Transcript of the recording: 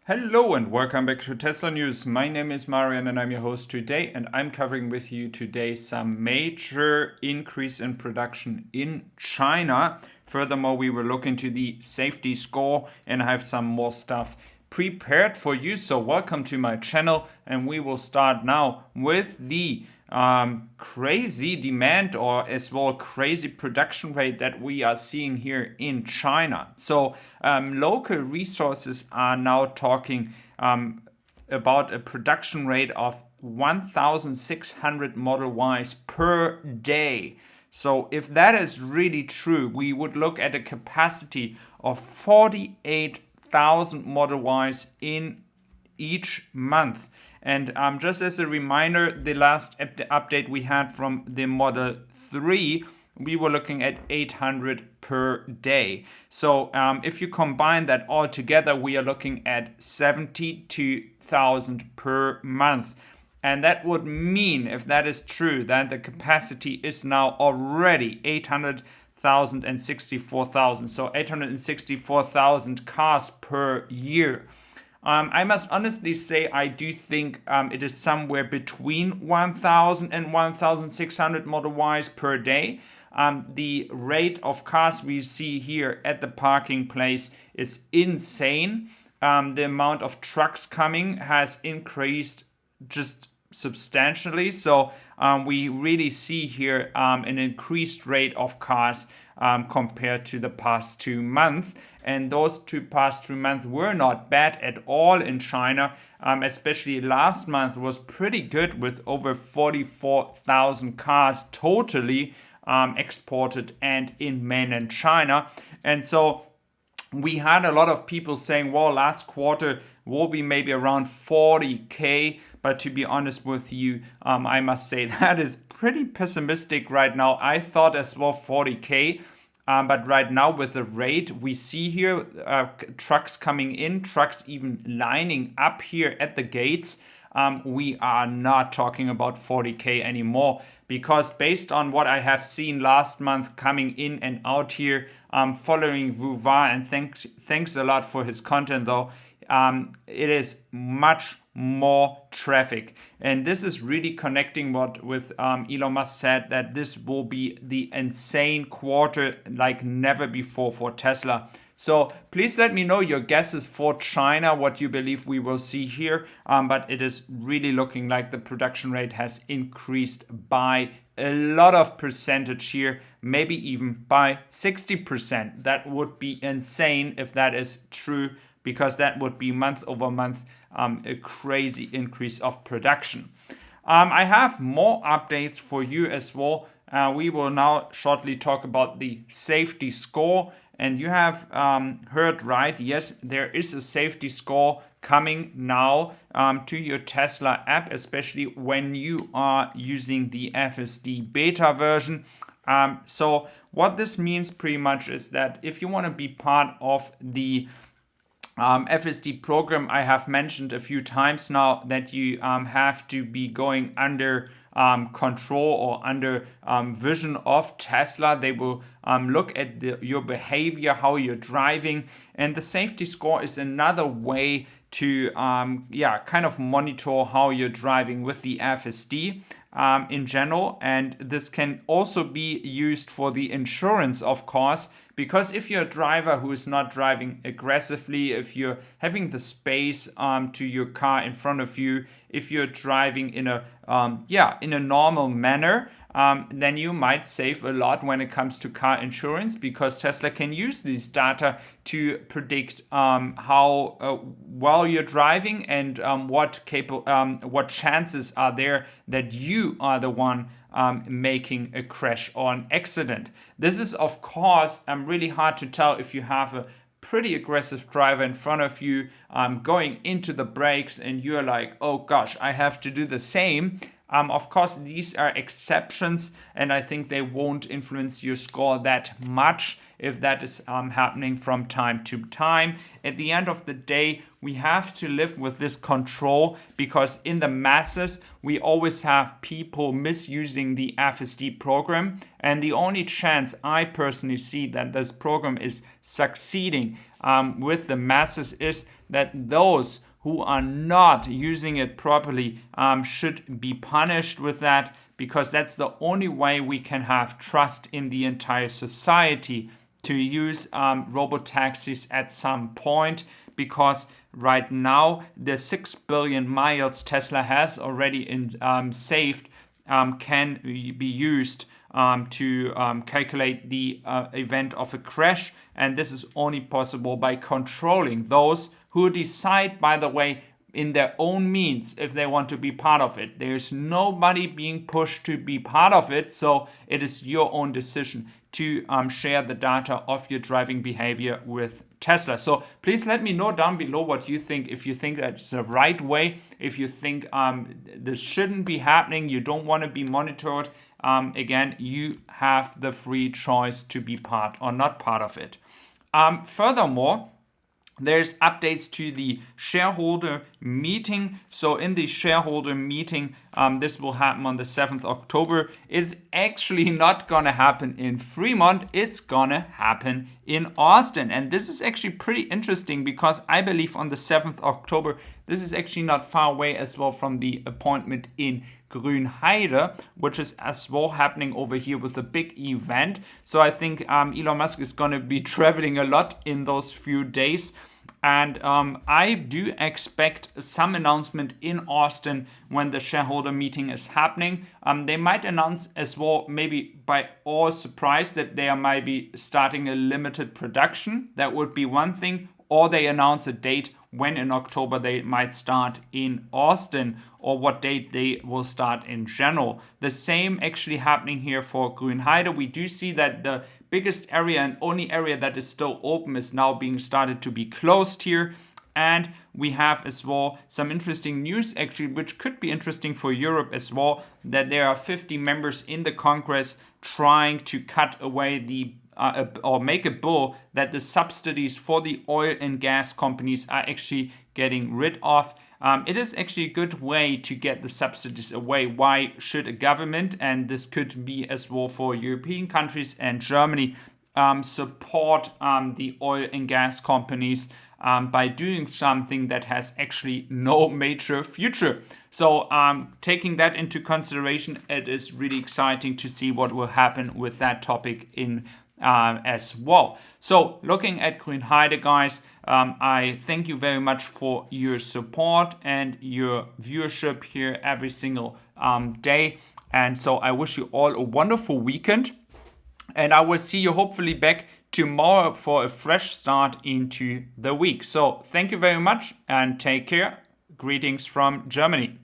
Hello and welcome back to Tesla News. My name is Marian and I'm your host today, and I'm covering with you today some major increase in production in China. Furthermore, we will look into the safety score and I have some more stuff prepared for you. So welcome to my channel, and we will start now with the crazy demand, or as well crazy production rate that we are seeing here in China. So local resources are now talking about a production rate of 1,600 Model Ys per day. So if that is really true, we would look at a capacity of 48,000 Model Ys in each month. And just as a reminder, the last update we had from the Model 3, we were looking at 800 per day. So if you combine that all together, we are looking at 72,000 per month. And that would mean, if that is true, that the capacity is now already 800,000 and 64,000. So 864,000 cars per year. I must honestly say I do think it is somewhere between 1,000 and 1,600 Model Ys per day. The rate of cars we see here at the parking place is insane. The amount of trucks coming has increased just substantially. So we really see here an increased rate of cars compared to the past 2 months. And those past 2 months were not bad at all in China. Especially last month was pretty good, with over 44,000 cars totally exported and in mainland China. And so we had a lot of people saying, well, last quarter will be maybe around 40K. But to be honest with you, I must say that is pretty pessimistic right now. I thought as well 40K. But right now, with the rate we see here, trucks coming in, trucks even lining up here at the gates, we are not talking about 40K anymore. Because based on what I have seen last month coming in and out here, following Vuva, and thanks a lot for his content though, it is much more traffic. And this is really connecting with Elon Musk said, that this will be the insane quarter like never before for Tesla. So please let me know your guesses for China, what you believe we will see here. But it is really looking like the production rate has increased by a lot of percentage here, maybe even by 60%. That would be insane if that is true, because that would be month over month a crazy increase of production. I have more updates for you as well. We will now shortly talk about the safety score. And you have heard right, yes, there is a safety score coming now to your Tesla app, especially when you are using the FSD beta version. So what this means pretty much is that if you want to be part of the FSD program, I have mentioned a few times now that you have to be going under control or under vision of Tesla. They will look at your behavior, how you're driving, and the safety score is another way to kind of monitor how you're driving with the FSD in general. And this can also be used for the insurance, of course, because if you're a driver who is not driving aggressively, if you're having the space to your car in front of you, if you're driving in a normal manner, then you might save a lot when it comes to car insurance, because Tesla can use these data to predict how well you're driving and what chances are there that you are the one making a crash or an accident. This is, of course, really hard to tell if you have a pretty aggressive driver in front of you going into the brakes and you're like, oh gosh, I have to do the same. Of course, these are exceptions, and I think they won't influence your score that much if that is happening from time to time. At the end of the day, we have to live with this control, because in the masses, we always have people misusing the FSD program. And the only chance I personally see that this program is succeeding with the masses is that those who are not using it properly should be punished with that, because that's the only way we can have trust in the entire society to use robotaxis at some point. Because right now the 6 billion miles Tesla has already saved can be used to calculate the event of a crash, and this is only possible by controlling those who decide, by the way, in their own means if they want to be part of it. There's nobody being pushed to be part of it, so it is your own decision to share the data of your driving behavior with Tesla. So please let me know down below what you think. If you think that's the right way, if you think this shouldn't be happening, you don't want to be monitored, again, you have the free choice to be part or not part of it. Furthermore, there's updates to the shareholder meeting. So in the shareholder meeting, this will happen on the 7th October. It's actually not gonna happen in Fremont. It's gonna happen in Austin. And this is actually pretty interesting, because I believe on the 7th October, this is actually not far away as well from the appointment in Grünheide, which is as well happening over here with a big event. So I think Elon Musk is going to be traveling a lot in those few days. And I do expect some announcement in Austin when the shareholder meeting is happening. They might announce as well, maybe by all surprise, that they might be starting a limited production. That would be one thing. Or they announce a date when in October they might start in Austin, or what date they will start in general. The same actually happening here for Grünheide. We do see that the biggest area and only area that is still open is now being started to be closed here. And we have as well some interesting news actually, which could be interesting for Europe as well, that there are 50 members in the Congress trying to cut away the or make a bill that the subsidies for the oil and gas companies are actually getting rid of. It is actually a good way to get the subsidies away. Why should a government, and this could be as well for European countries and Germany, support the oil and gas companies by doing something that has actually no major future? So taking that into consideration, it is really exciting to see what will happen with that topic in as well. So looking at Grünheide, guys, I thank you very much for your support and your viewership here every single day. And so I wish you all a wonderful weekend. And I will see you hopefully back tomorrow for a fresh start into the week. So thank you very much and take care. Greetings from Germany.